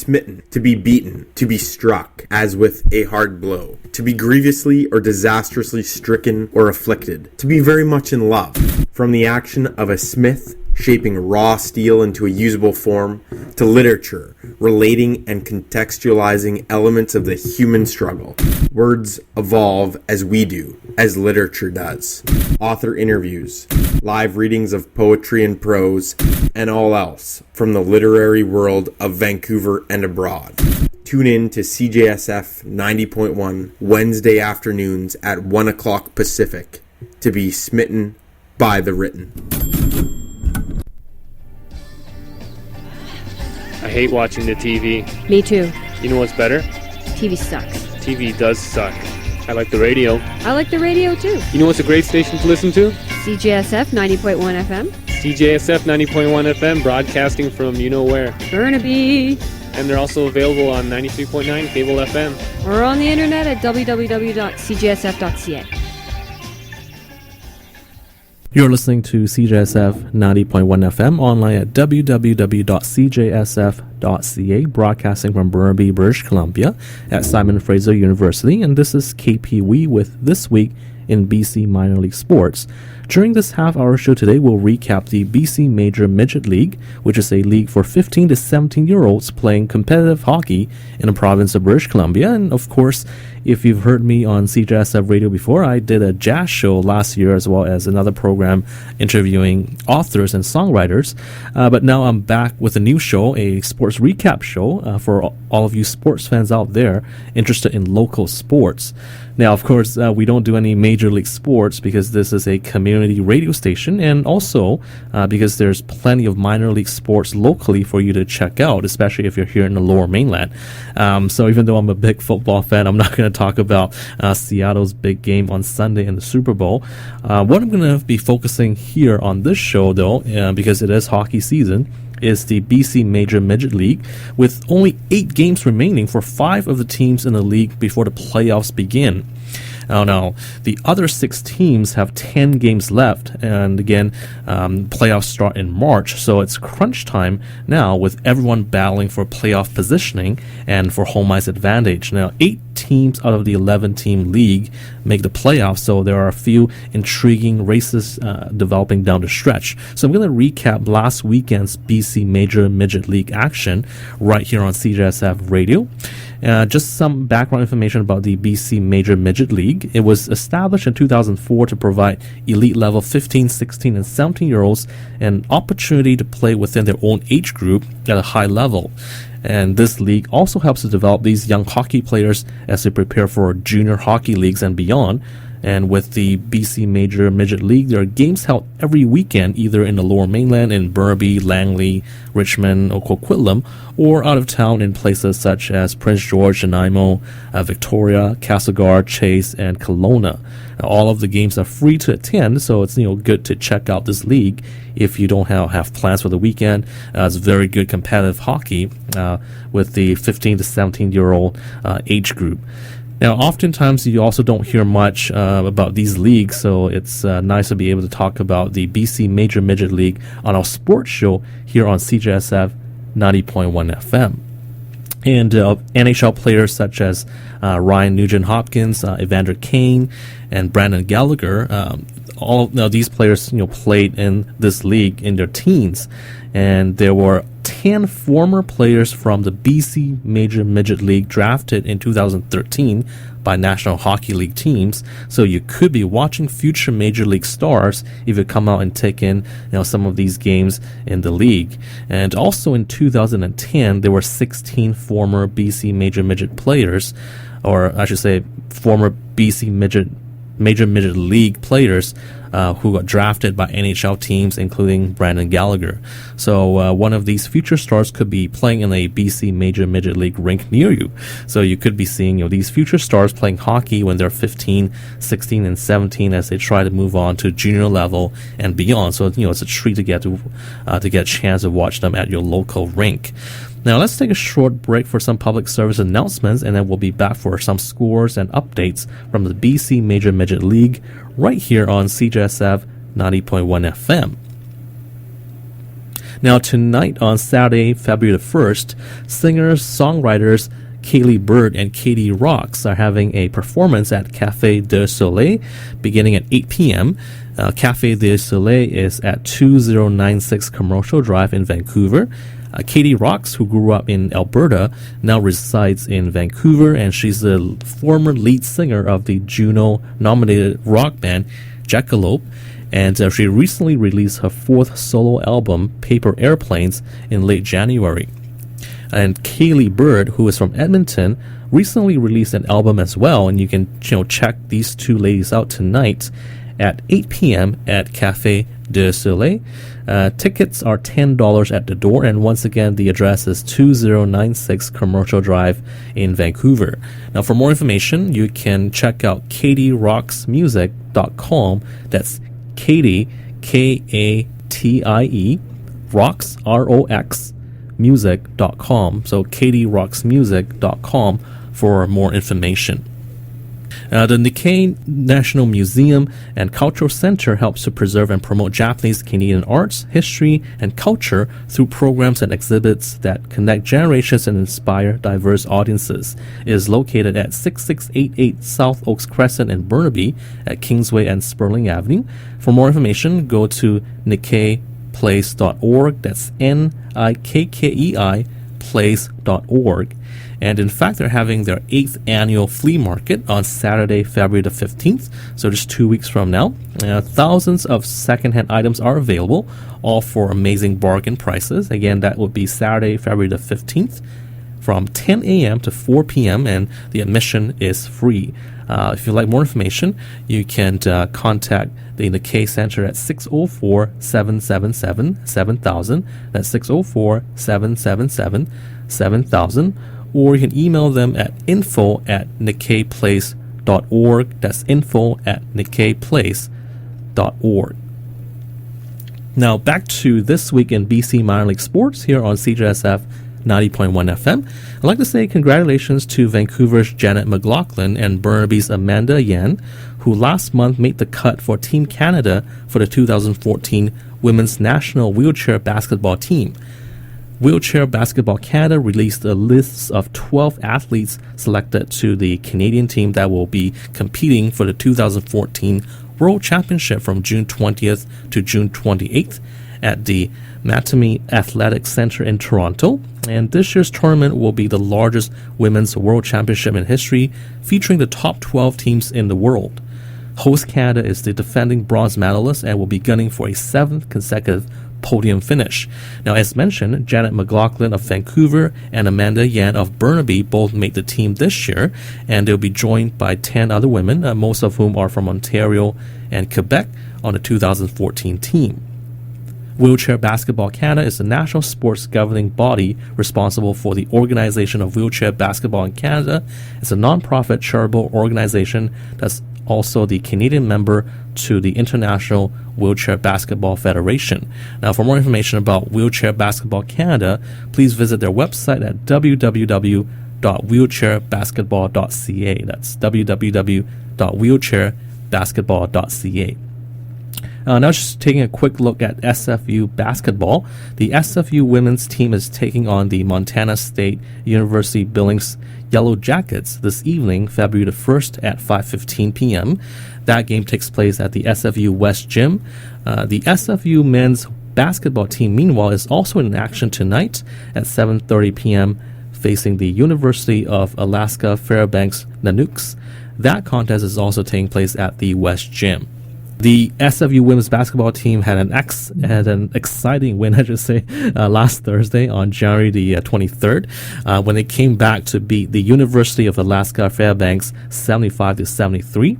smitten, to be beaten, to be struck, as with a hard blow, to be grievously or disastrously stricken or afflicted, to be very much in love, from the action of a smith shaping raw steel into a usable form, to literature, relating and contextualizing elements of the human struggle. Words evolve as we do, as literature does. Author interviews, live readings of poetry and prose, and all else from the literary world of Vancouver and abroad. Tune in to CJSF 90.1 Wednesday afternoons at 1 o'clock Pacific to be smitten by the written. I hate watching the TV. Me too. You know what's better? TV sucks. TV does suck. I like the radio. I like the radio too. You know what's a great station to listen to? CJSF 90.1 FM. CJSF 90.1 FM, broadcasting from you-know-where. Burnaby. And they're also available on 93.9 Cable FM. Or on the internet at www.cjsf.ca. You're listening to CJSF 90.1 FM, online at www.cjsf.ca, broadcasting from Burnaby, British Columbia at Simon Fraser University, and this is KPWE with This Week in BC Minor League Sports. During this half-hour show today, we'll recap the BC Major Midget League, which is a league for 15 to 17-year-olds playing competitive hockey in the province of British Columbia. And of course, if you've heard me on CJSF Radio before, I did a jazz show last year as well as another program interviewing authors and songwriters. But now I'm back with a new show, a sports recap show for all of you sports fans out there interested in local sports. Now, of course, we don't do any major league sports because this is a community radio station, and also because there's plenty of minor league sports locally for you to check out, especially if you're here in the Lower Mainland. So even though I'm a big football fan, I'm not going to talk about Seattle's big game on Sunday in the Super Bowl. What I'm going to be focusing here on this show, though, because it is hockey season, is the BC Major Midget League, with only 8 games remaining for 5 of the teams in the league before the playoffs begin. Now, the other 6 teams have 10 games left, and again, playoffs start in March, so it's crunch time now with everyone battling for playoff positioning and for home ice advantage. Now, 8 teams out of the 11-team league make the playoffs, so there are a few intriguing races developing down the stretch. So I'm going to recap last weekend's BC Major Midget League action right here on CJSF Radio. Just some background information about the BC Major Midget League. It was established in 2004 to provide elite level 15, 16, and 17-year-olds an opportunity to play within their own age group at a high level. And this league also helps to develop these young hockey players as they prepare for junior hockey leagues and beyond. And with the BC Major Midget League, there are games held every weekend, either in the Lower Mainland in Burnaby, Langley, Richmond, or Coquitlam, or out of town in places such as Prince George, Nanaimo, Victoria, Castlegar, Chase, and Kelowna. Now, all of the games are free to attend, so it's good to check out this league if you don't have plans for the weekend. It's very good competitive hockey with the 15 to 17-year-old age group. Now, oftentimes you also don't hear much about these leagues, so it's nice to be able to talk about the BC Major Midget League on our sports show here on CJSF 90.1 FM. And NHL players such as Ryan Nugent-Hopkins, Evander Kane, and Brandon Gallagher, these players played in this league in their teens. And there were 10 former players from the BC Major Midget League drafted in 2013 by National Hockey League teams. So you could be watching future Major League stars if you come out and take in some of these games in the league. And also in 2010, there were 16 former BC Major Midget players, or I should say former BC Major Midget League players who got drafted by NHL teams, including Brandon Gallagher. So one of these future stars could be playing in a BC Major Midget League rink near you. So you could be seeing these future stars playing hockey when they're 15, 16, and 17 as they try to move on to junior level and beyond. So it's a treat to get a chance to watch them at your local rink. Now let's take a short break for some public service announcements, and then we'll be back for some scores and updates from the BC Major Midget League right here on CJSF 90.1 FM. Now, tonight on Saturday, February the 1st, singers, songwriters Kaylee Bird and Katie Rocks are having a performance at Café de Soleil beginning at 8 p.m. Café de Soleil is at 2096 Commercial Drive in Vancouver. Katie Rocks, who grew up in Alberta, now resides in Vancouver, and she's the former lead singer of the Juno-nominated rock band Jakob, and she recently released her fourth solo album, Paper Airplanes, in late January. And Kaylee Bird, who is from Edmonton, recently released an album as well, and you can check these two ladies out tonight at 8 p.m. at Café de Soleil. Tickets are $10 at the door, and once again, the address is 2096 Commercial Drive in Vancouver. Now, for more information, you can check out katierocksmusic.com. That's Katie, K-A-T-I-E, Rocks, R-O-X, music.com. So katierocksmusic.com for more information. The Nikkei National Museum and Cultural Center helps to preserve and promote Japanese Canadian arts, history, and culture through programs and exhibits that connect generations and inspire diverse audiences. It is located at 6688 South Oaks Crescent in Burnaby at Kingsway and Sperling Avenue. For more information, go to nikkeiplace.org. That's Nikkei place.org. And in fact, they're having their 8th annual flea market on Saturday, February the 15th, so just 2 weeks from now. Thousands of secondhand items are available, all for amazing bargain prices. Again, that would be Saturday, February the 15th from 10 a.m. to 4 p.m., and the admission is free. If you'd like more information, you can contact the Nikkei Center at 604-777-7000. That's 604-777-7000. Or you can email them at info@nikkeiplace.org. That's info@nikkeiplace.org. Now, back to this week in BC Minor League Sports here on CJSF 90.1 FM. I'd like to say congratulations to Vancouver's Janet McLaughlin and Burnaby's Amanda Yan, who last month made the cut for Team Canada for the 2014 Women's National Wheelchair Basketball Team. Wheelchair Basketball Canada released a list of 12 athletes selected to the Canadian team that will be competing for the 2014 World Championship from June 20th to June 28th at the Mattamy Athletic Center in Toronto. And this year's tournament will be the largest women's world championship in history, featuring the top 12 teams in the world. Host Canada is the defending bronze medalist and will be gunning for a 7th consecutive podium finish. Now, as mentioned, Janet McLaughlin of Vancouver and Amanda Yan of Burnaby both made the team this year, and they'll be joined by 10 other women, most of whom are from Ontario and Quebec, on the 2014 team. Wheelchair Basketball Canada is the national sports governing body responsible for the organization of wheelchair basketball in Canada. It's a non-profit charitable organization that's also the Canadian member to the International Wheelchair Basketball Federation. Now, for more information about Wheelchair Basketball Canada, please visit their website at www.wheelchairbasketball.ca. That's www.wheelchairbasketball.ca. Now, just taking a quick look at SFU basketball. The SFU women's team is taking on the Montana State University Billings Yellow Jackets this evening, February the 1st at 5:15 p.m. That game takes place at the SFU West Gym. The SFU men's basketball team, meanwhile, is also in action tonight at 7:30 p.m. facing the University of Alaska Fairbanks Nanooks. That contest is also taking place at the West Gym. The SFU women's basketball team had an exciting win, I should say, last Thursday on January the 23rd, when they came back to beat the University of Alaska Fairbanks 75-73.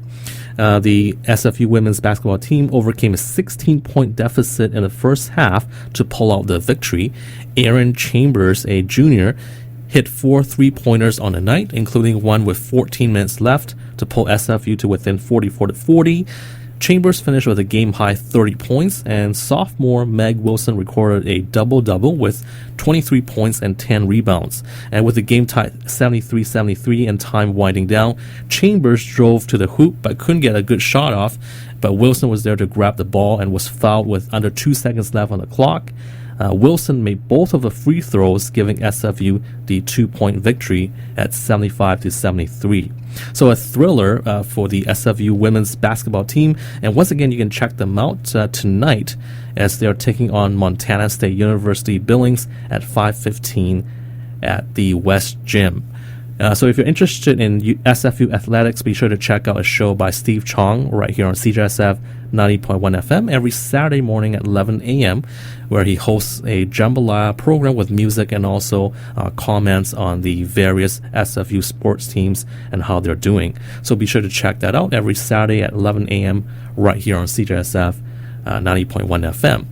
The SFU women's basketball team overcame a 16-point deficit in the first half to pull out the victory. Aaron Chambers, a junior, hit 4 3-pointers on the night, including one with 14 minutes left to pull SFU to within 44-40. Chambers finished with a game-high 30 points, and sophomore Meg Wilson recorded a double-double with 23 points and 10 rebounds. And with the game tied 73-73 and time winding down, Chambers drove to the hoop but couldn't get a good shot off, but Wilson was there to grab the ball and was fouled with under 2 seconds left on the clock. Wilson made both of the free throws, giving SFU the 2-point victory at 75-73. So a thriller for the SFU women's basketball team. And once again, you can check them out tonight as they're taking on Montana State University Billings at 5:15 at the West Gym. So if you're interested in SFU athletics, be sure to check out a show by Steve Chong right here on CJSF 90.1 FM every Saturday morning at 11 a.m., where he hosts a jambalaya program with music and also comments on the various SFU sports teams and how they're doing. So be sure to check that out every Saturday at 11 a.m. right here on CJSF 90.1 FM.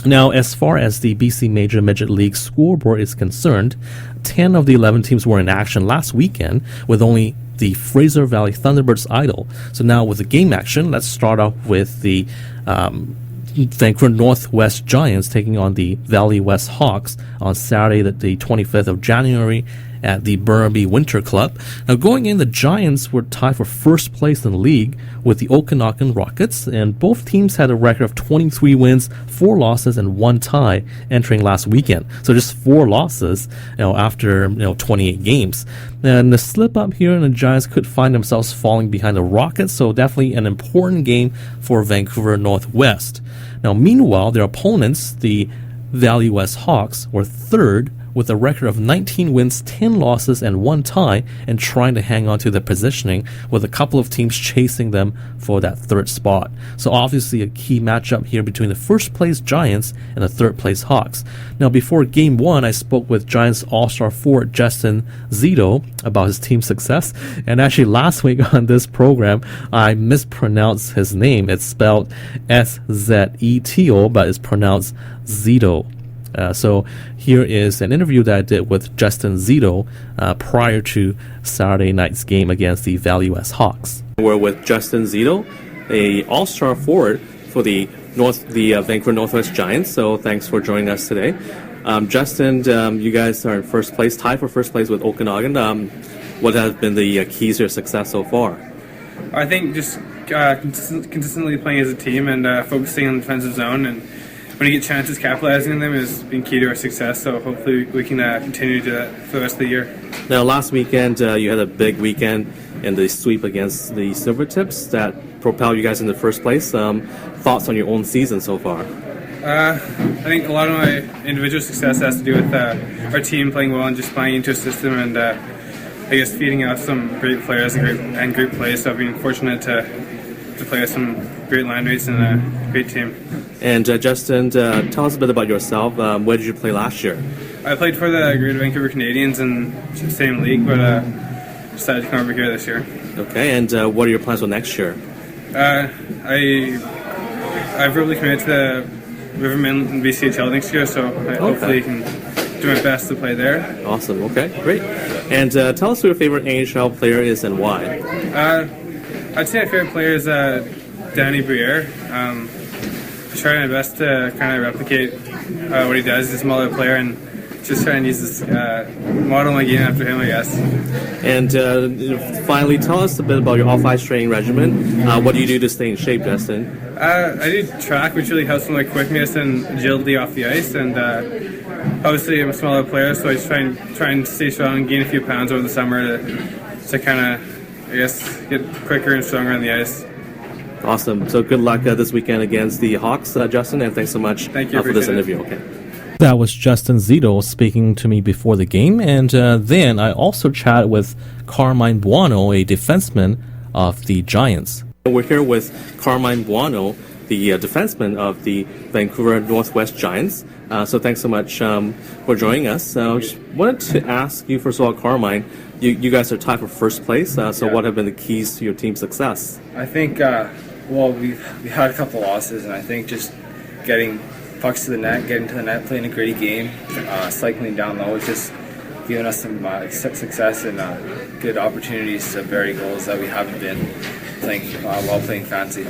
Now, as far as the BC Major Midget League scoreboard is concerned, 10 of the 11 teams were in action last weekend, with only the Fraser Valley Thunderbirds idle. So now with the game action, let's start off with the Vancouver Northwest Giants taking on the Valley West Hawks on Saturday, the 25th of January at the Burnaby Winter Club. Now, going in, the Giants were tied for first place in the league with the Okanagan Rockets, and both teams had a record of 23 wins, 4 losses, and 1 tie entering last weekend. So just 4 losses, after 28 games. And the slip up here, and the Giants could find themselves falling behind the Rockets. So definitely an important game for Vancouver Northwest. Now, meanwhile, their opponents, the Valley West Hawks, were third with a record of 19 wins, 10 losses, and 1 tie, and trying to hang on to their positioning, with a couple of teams chasing them for that third spot. So obviously a key matchup here between the first place Giants and the third place Hawks. Now, before game 1, I spoke with Giants all-star forward Justin Szeto about his team's success, and actually last week on this program I mispronounced his name. It's spelled S-Z-E-T-O, but it's pronounced Szeto. So here is an interview that I did with Justin Szeto prior to Saturday night's game against the Valley West Hawks. We're with Justin Szeto, a all-star forward for the Vancouver Northwest Giants. So thanks for joining us today. Justin, you guys are in first place, tied for first place with Okanagan. What have been the keys to your success so far? I think just consistently playing as a team and focusing on the defensive zone, and when you get chances, capitalizing on them has been key to our success. So hopefully we can continue to do that for the rest of the year. Now, last weekend you had a big weekend in the sweep against the Silvertips that propelled you guys in the first place. Thoughts on your own season so far? I think a lot of my individual success has to do with our team playing well and just buying into a system, and I guess feeding off some great players and group play. So I've been fortunate to play with some great line mates and a great team. And Justin, tell us a bit about yourself. Where did you play last year? I played for the Greater Vancouver Canadians in the same league, but decided to come over here this year. Okay, and what are your plans for next year? I've verbally committed to the Rivermen and BCHL next year, so I hopefully can do my best to play there. Awesome, okay, great. And tell us who your favorite AHL player is and why. I'd say my favorite player is Danny Briere. I try my best to kind of replicate what he does. He's a smaller player, and just try and use this model my game after him, I guess. And finally, tell us a bit about your off-ice training regimen. What do you do to stay in shape, Justin? I do track, which really helps with my quickness and agility off the ice. And obviously, I'm a smaller player, so I just try and stay strong and gain a few pounds over the summer to kind of, I guess, get quicker and stronger on the ice. Awesome. So good luck this weekend against the Hawks, Justin, and thanks so much for this interview. Okay. That was Justin Szeto speaking to me before the game, and then I also chatted with Carmine Buono, a defenseman of the Giants. We're here with Carmine Buono, the defenseman of the Vancouver Northwest Giants. So thanks so much for joining us. Just wanted to ask you, first of all, Carmine, you guys are tied for first place, what have been the keys to your team's success? I think, we had a couple losses, and I think just getting pucks to the net, getting to the net, playing a gritty game, cycling down low, it's just giving us some success and good opportunities to bury goals that we haven't been playing while playing fancy.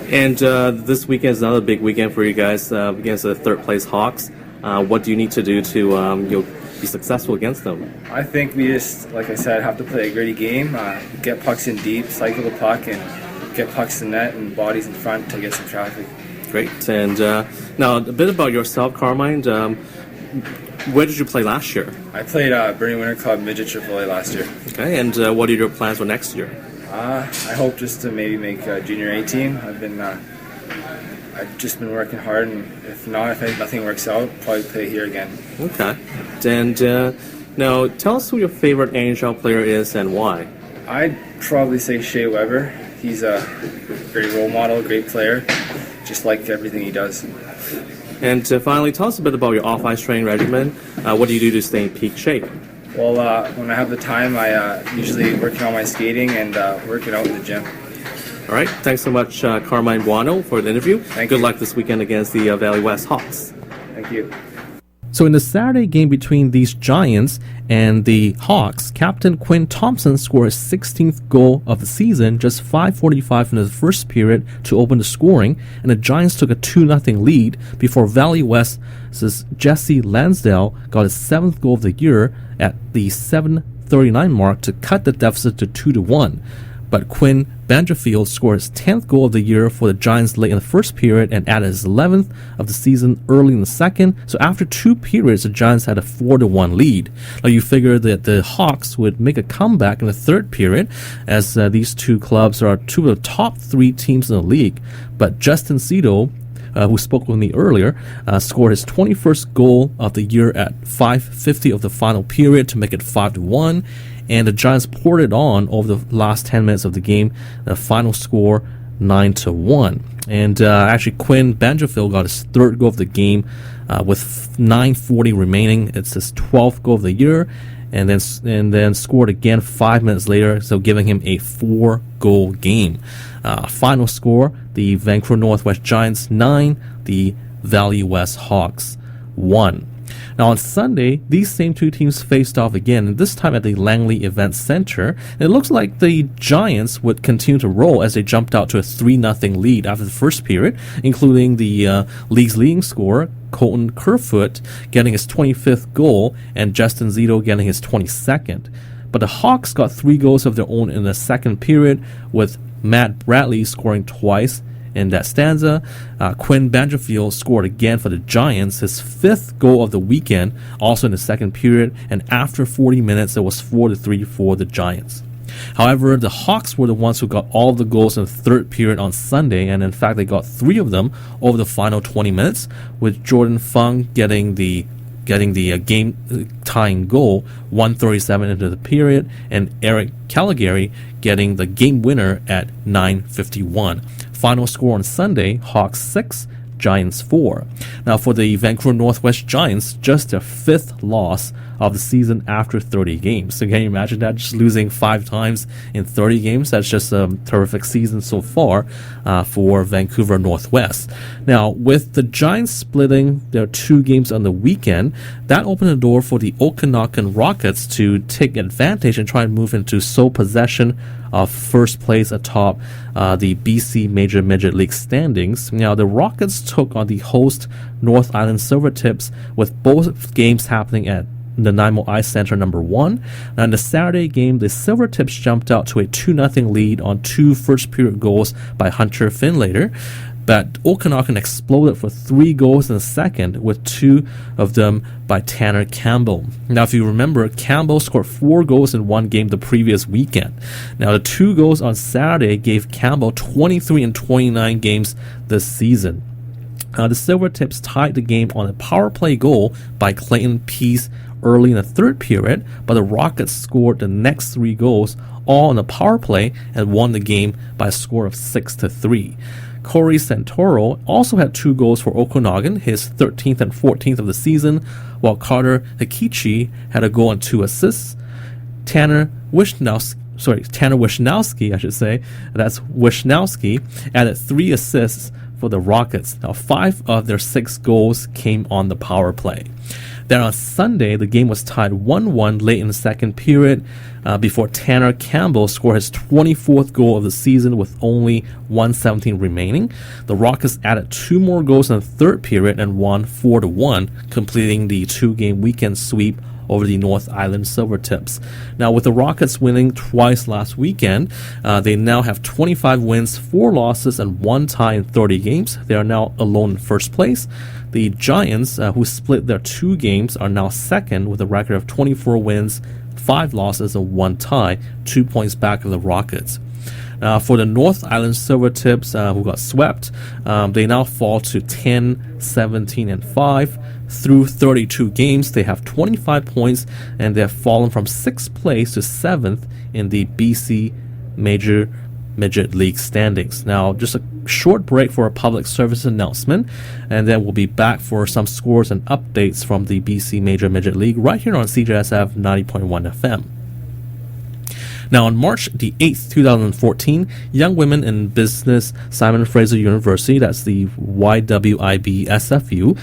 And this weekend is another big weekend for you guys against the third place Hawks. What do you need to do to be successful against them? I think we just, like I said, have to play a gritty game, get pucks in deep, cycle the puck, and get pucks in net and bodies in front to get some traffic. Great. And now a bit about yourself, Carmine. Where did you play last year? I played Burnie Winter Club Midget AAA last year. Okay, and what are your plans for next year? I hope just to maybe make junior A team. I've just been working hard, and if nothing works out, probably play here again. Okay. And now tell us who your favorite NHL player is and why. I'd probably say Shea Weber. He's a great role model, great player. Just like everything he does. And finally, tell us a bit about your off-ice training regimen. What do you do to stay in peak shape? Well, when I have the time, I usually working on my skating and working out in the gym. All right. Thanks so much, Carmine Buono, for the interview. Thank Good you. luck this weekend against the Valley West Hawks. Thank you. So in the Saturday game between these Giants and the Hawks, Captain Quinn Thompson scored his 16th goal of the season, just 5:45 in the first period to open the scoring, and the Giants took a 2-0 lead before Valley West's Jesse Lansdale got his 7th goal of the year at the 7:39 mark to cut the deficit to 2-1. But Quinn Bangerfield scored his 10th goal of the year for the Giants late in the first period and added his 11th of the season early in the second. So after 2 periods, the Giants had a 4-1 lead. Now you figure that the Hawks would make a comeback in the third period, as these two clubs are two of the top 3 teams in the league. But Justin Szeto, who spoke with me earlier, scored his 21st goal of the year at 5:50 of the final period to make it 5-1. And the Giants poured it on over the last 10 minutes of the game. The final score, 9-1. And actually, Quinn Bangerfield got his 3rd goal of the game with 9:40 remaining. It's his 12th goal of the year, and then scored again 5 minutes later, so giving him a 4-goal game. Final score: the Vancouver Northwest Giants 9, the Valley West Hawks 1. Now on Sunday, these same two teams faced off again, and this time at the Langley Event Center. And it looks like the Giants would continue to roll as they jumped out to a 3-0 lead after the first period, including the league's leading scorer, Colton Kerfoot, getting his 25th goal, and Justin Szeto getting his 22nd. But the Hawks got 3 goals of their own in the second period, with Matt Bradley scoring twice in that stanza. Quinn Bangerfield scored again for the Giants, his 5th goal of the weekend, also in the second period, and after 40 minutes it was 4-3 for the Giants. However, the Hawks were the ones who got all of the goals in the third period on Sunday, and in fact they got 3 of them over the final 20 minutes, with Jordan Fung getting the game-tying goal 1:37 into the period, and Eric Caligari getting the game winner at 9:51. Final score on Sunday: Hawks 6, Giants 4. Now for the Vancouver Northwest Giants, just their 5th loss of the season after 30 games. So can you imagine that? Just losing 5 times in 30 games. That's just a terrific season so far for Vancouver Northwest. Now, with the Giants splitting their 2 games on the weekend, that opened the door for the Okanagan Rockets to take advantage and try and move into sole possession of first place atop the BC Major Midget League standings. Now, the Rockets took on the host North Island Silvertips, with both games happening at Nanaimo Ice Center number 1. Now, in the Saturday game, the Silvertips jumped out to a 2-0 lead on 2 first-period goals by Hunter Finlater. But Okanagan exploded for 3 goals in the second, with 2 of them by Tanner Campbell. Now, if you remember, Campbell scored 4 goals in 1 game the previous weekend. Now, the 2 goals on Saturday gave Campbell 23 and 29 games this season. The Silvertips tied the game on a power play goal by Clayton Peace early in the third period, but the Rockets scored the next 3 goals all on a power play and won the game by a score of 6-3. Corey Santoro also had 2 goals for Okanagan, his 13th and 14th of the season, while Carter Hikichi had a goal and 2 assists. Tanner Wishnowski, I should say, that's Wishnowski, added 3 assists for the Rockets. Now, 5 of their 6 goals came on the power play. Then on Sunday, the game was tied 1-1 late in the second period before Tanner Campbell scored his 24th goal of the season with only 1:17 remaining. The Rockets added 2 more goals in the third period and won 4-1, completing the 2-game weekend sweep over the North Island Silvertips. Now, with the Rockets winning twice last weekend, they now have 25 wins, 4 losses, and 1 tie in 30 games. They are now alone in first place. The Giants, who split their 2 games, are now second with a record of 24 wins, 5 losses, and 1 tie, 2 points back of the Rockets. For the North Island Silvertips, who got swept, they now fall to 10, 17, and 5. Through 32 games, they have 25 points, and they have fallen from 6th place to 7th in the BC Major Midget League standings. Now, just a short break for a public service announcement, and then we'll be back for some scores and updates from the BC Major Midget League right here on CJSF 90.1 FM. Now, on March the 8th, 2014, Young Women in Business Simon Fraser University, that's the YWIB SFU,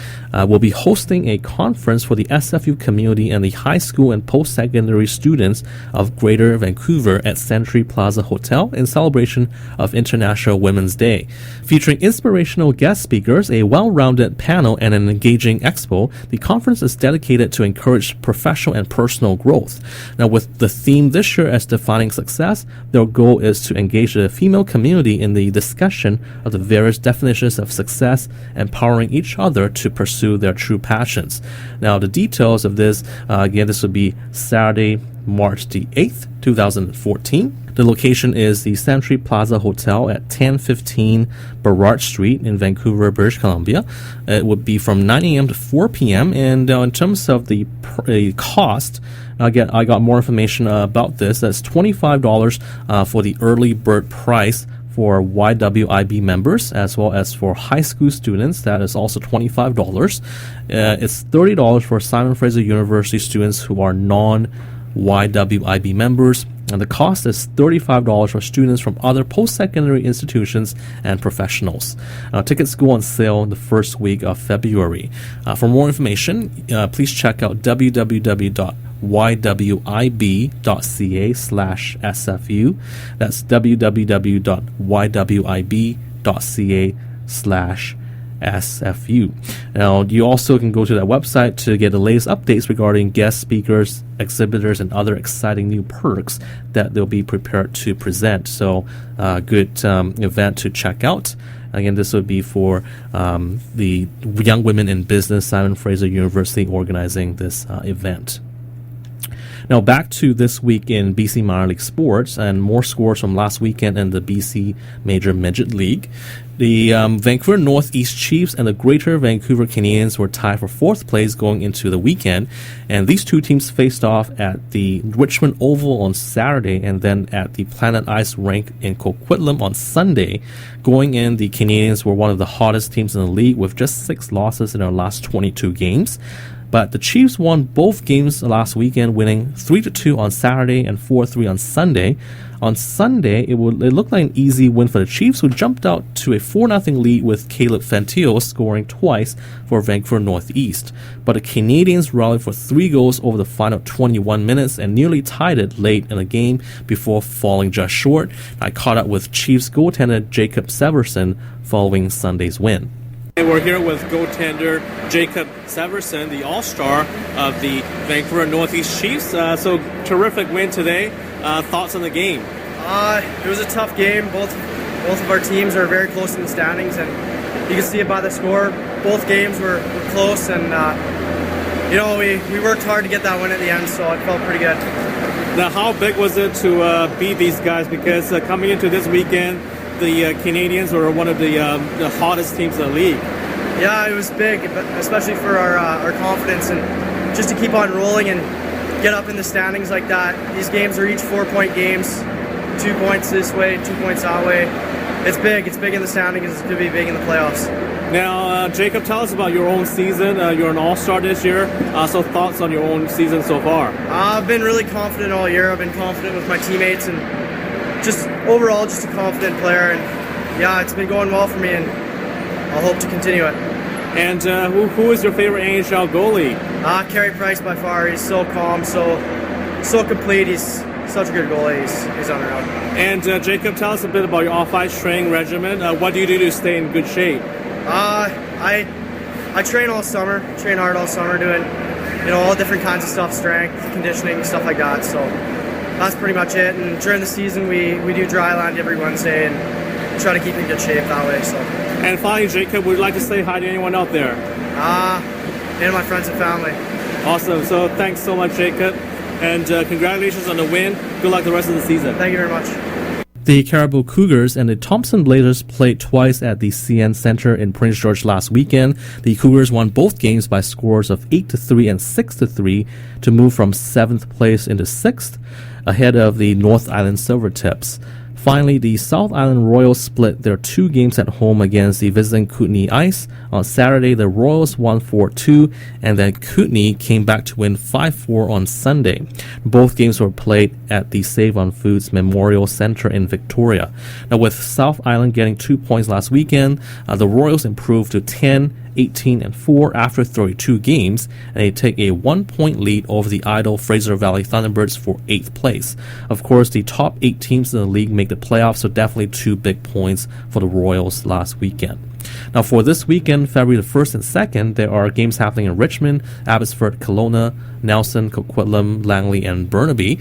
will be hosting a conference for the SFU community and the high school and post-secondary students of Greater Vancouver at Century Plaza Hotel in celebration of International Women's Day. Featuring inspirational guest speakers, a well-rounded panel, and an engaging expo, the conference is dedicated to encourage professional and personal growth. Now, with the theme this year as defined success, their goal is to engage the female community in the discussion of the various definitions of success, empowering each other to pursue their true passions. Now, the details of this, again, this will be Saturday, March the 8th, 2014. The location is the Century Plaza Hotel at 1015 Burrard Street in Vancouver, British Columbia. It would be from 9 a.m. to 4 p.m. And in terms of the cost, I got more information about this. That's $25 for the early bird price for YWIB members, as well as for high school students. That is also $25. It's $30 for Simon Fraser University students who are non-YWIB members. And the cost is $35 for students from other post-secondary institutions and professionals. Tickets go on sale in the first week of February. For more information, please check out www.ywib.ca/SFU. That's www.ywib.ca/SFU. Now, you also can go to that website to get the latest updates regarding guest speakers, exhibitors, and other exciting new perks that they'll be prepared to present. So, good event to check out. Again, this would be for the Young Women in Business Simon Fraser University organizing this event. Now, back to this week in BC Minor League sports and more scores from last weekend in the BC Major Midget League. The Vancouver North East Chiefs and the Greater Vancouver Canadians were tied for 4th place going into the weekend, and these two teams faced off at the Richmond Oval on Saturday and then at the Planet Ice rink in Coquitlam on Sunday. Going in, the Canadians were one of the hottest teams in the league with just 6 losses in their last 22 games. But the Chiefs won both games last weekend, winning 3-2 on Saturday and 4-3 on Sunday. On Sunday, it looked like an easy win for the Chiefs, who jumped out to a 4-0 lead with Caleb Fantio scoring twice for Vancouver North East. But the Canadians rallied for 3 goals over the final 21 minutes and nearly tied it late in the game before falling just short. I caught up with Chiefs goaltender Jakob Severson following Sunday's win. We're here with goaltender Jakob Severson, the all-star of the Vancouver North East Chiefs. So terrific win today. Thoughts on the game? It was a tough game. Both of our teams are very close in the standings, and you can see it by the score. Both games were close, and we worked hard to get that win at the end, so it felt pretty good. Now, how big was it to beat these guys? Because coming into this weekend, the Canadians were one of the hottest teams in the league. Yeah, it was big, especially for our confidence and just to keep on rolling and get up in the standings like that. These games are each 4-point games, 2 points this way, 2 points that way. It's big. It's big in the standings. It's going to be big in the playoffs. Now, Jakob, tell us about your own season. You're an all-star this year. So thoughts on your own season so far? I've been really confident all year. I've been confident with my teammates and just overall just a confident player. And yeah, it's been going well for me, and I'll hope to continue it. And who is your favorite NHL goalie? Carey Price by far. He's so calm, so complete. He's such a good goalie. He's unreal. And Jakob, tell us a bit about your off-ice training regimen. What do you do to stay in good shape? I train all summer. Train hard all summer, doing all different kinds of stuff, strength, conditioning, stuff like that. So that's pretty much it. And during the season, we do dry land every Wednesday and try to keep in good shape that way. So. And finally, Jakob, would you like to say hi to anyone out there? And my friends and family. Awesome. So thanks so much, Jakob. And congratulations on the win. Good luck the rest of the season. Thank you very much. The Caribou Cougars and the Thompson Blazers played twice at the CN Center in Prince George last weekend. The Cougars won both games by scores of 8-3 and 6-3 to move from 7th place into 6th, ahead of the North Island Silvertips. Finally, the South Island Royals split their 2 games at home against the visiting Kootenay Ice. On Saturday, the Royals won 4-2, and then Kootenay came back to win 5-4 on Sunday. Both games were played at the Save on Foods Memorial Center in Victoria. Now, with South Island getting 2 points last weekend, the Royals improved to 10-18-4 after 32 games, and they take a 1-point lead over the idle Fraser Valley Thunderbirds for 8th place. Of course, the top 8 teams in the league make the playoffs, so definitely 2 big points for the Royals last weekend. Now, for this weekend, February the 1st and 2nd, there are games happening in Richmond, Abbotsford, Kelowna, Nelson, Coquitlam, Langley, and Burnaby.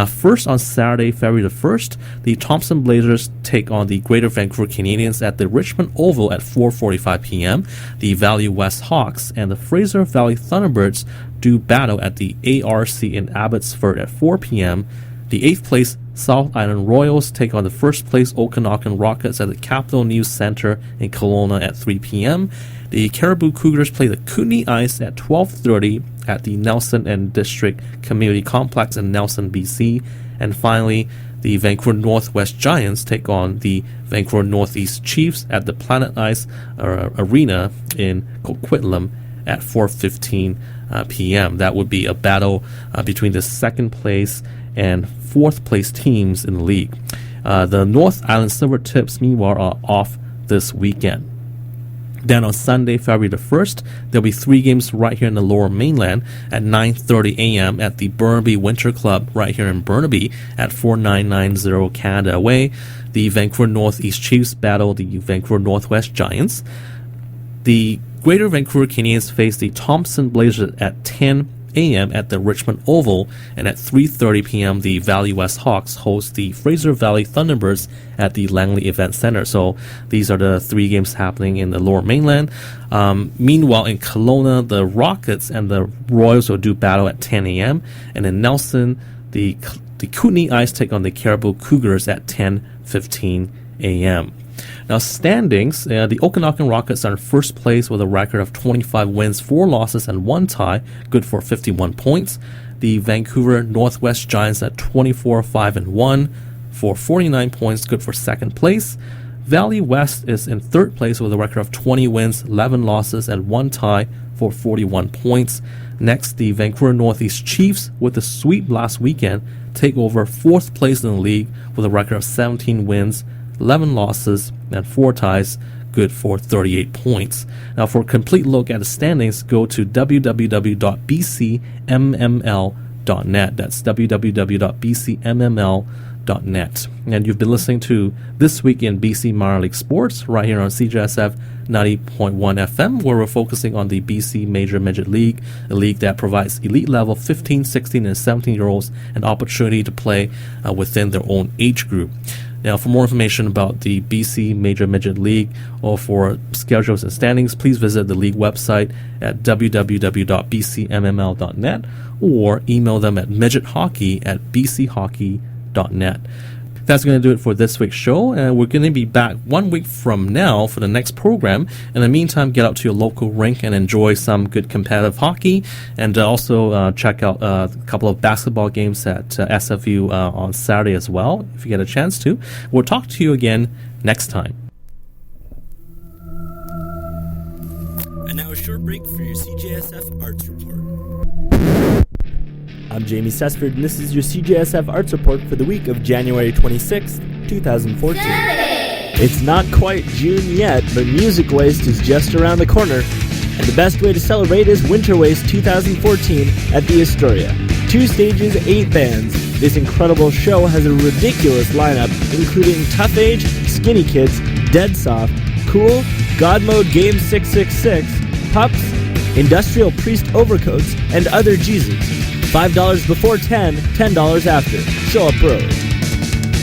First, on Saturday, February the 1st, the Thompson Blazers take on the Greater Vancouver Canadians at the Richmond Oval at 4:45 p.m. The Valley West Hawks and the Fraser Valley Thunderbirds do battle at the ARC in Abbotsford at 4 p.m. The 8th place South Island Royals take on the 1st place Okanagan Rockets at the Capital News Center in Kelowna at 3 p.m. The Caribou Cougars play the Kootenay Ice at 12:30 at the Nelson and District Community Complex in Nelson, BC. And finally, the Vancouver Northwest Giants take on the Vancouver North East Chiefs at the Planet Ice Arena in Coquitlam at 4:15 p.m. That would be a battle between the 2nd place and 4th place teams in the league. The North Island Silvertips, meanwhile, are off this weekend. Then on Sunday, February the 1st, there'll be 3 games right here in the Lower Mainland at 9:30 a.m. at the Burnaby Winter Club right here in Burnaby at 4990 Canada Way. The Vancouver North East Chiefs battle the Vancouver Northwest Giants. The Greater Vancouver Canadians face the Thompson Blazers at 10 a.m. at the Richmond Oval, and at 3:30 p.m. the Valley West Hawks host the Fraser Valley Thunderbirds at the Langley Event Center. So these are the 3 games happening in the Lower Mainland. Meanwhile, in Kelowna, the Rockets and the Royals will do battle at 10 a.m. And in Nelson, the Kootenay Ice take on the Caribou Cougars at 10:15 a.m. Now, standings, the Okanagan Rockets are in 1st place with a record of 25 wins, 4 losses, and 1 tie, good for 51 points. The Vancouver Northwest Giants at 24-5-1 for 49 points, good for 2nd place. Valley West is in 3rd place with a record of 20 wins, 11 losses, and 1 tie for 41 points. Next, the Vancouver Northeast Chiefs, with the sweep last weekend, take over 4th place in the league with a record of 17 wins, 11 losses, and 4 ties, good for 38 points. Now, for a complete look at the standings, go to www.bcmml.net. That's www.bcmml.net. And you've been listening to This Week in BC Minor League Sports right here on CJSF 90.1 FM, where we're focusing on the BC Major Midget League, a league that provides elite level 15, 16, and 17-year-olds an opportunity to play within their own age group. Now, for more information about the BC Major Midget League or for schedules and standings, please visit the league website at www.bcmml.net or email them at midgethockey@bchockey.net. That's going to do it for this week's show, and we're going to be back 1 week from now for the next program. In the meantime, get out to your local rink and enjoy some good competitive hockey, and also check out a couple of basketball games at SFU on Saturday as well, if you get a chance to. We'll talk to you again next time. And now a short break for your CJSF Arts Report. I'm Jamie Sesford, and this is your CJSF Arts Report for the week of January 26th, 2014. It's not quite June yet, but Music Waste is just around the corner, and the best way to celebrate is Winter Waste 2014 at the Astoria. 2 stages, 8 bands. This incredible show has a ridiculous lineup, including Tough Age, Skinny Kids, Dead Soft, Cool, God Mode Game 666, Pups, industrial priest overcoats, and other Jesus. $5 before 10, $10 after. Show up early.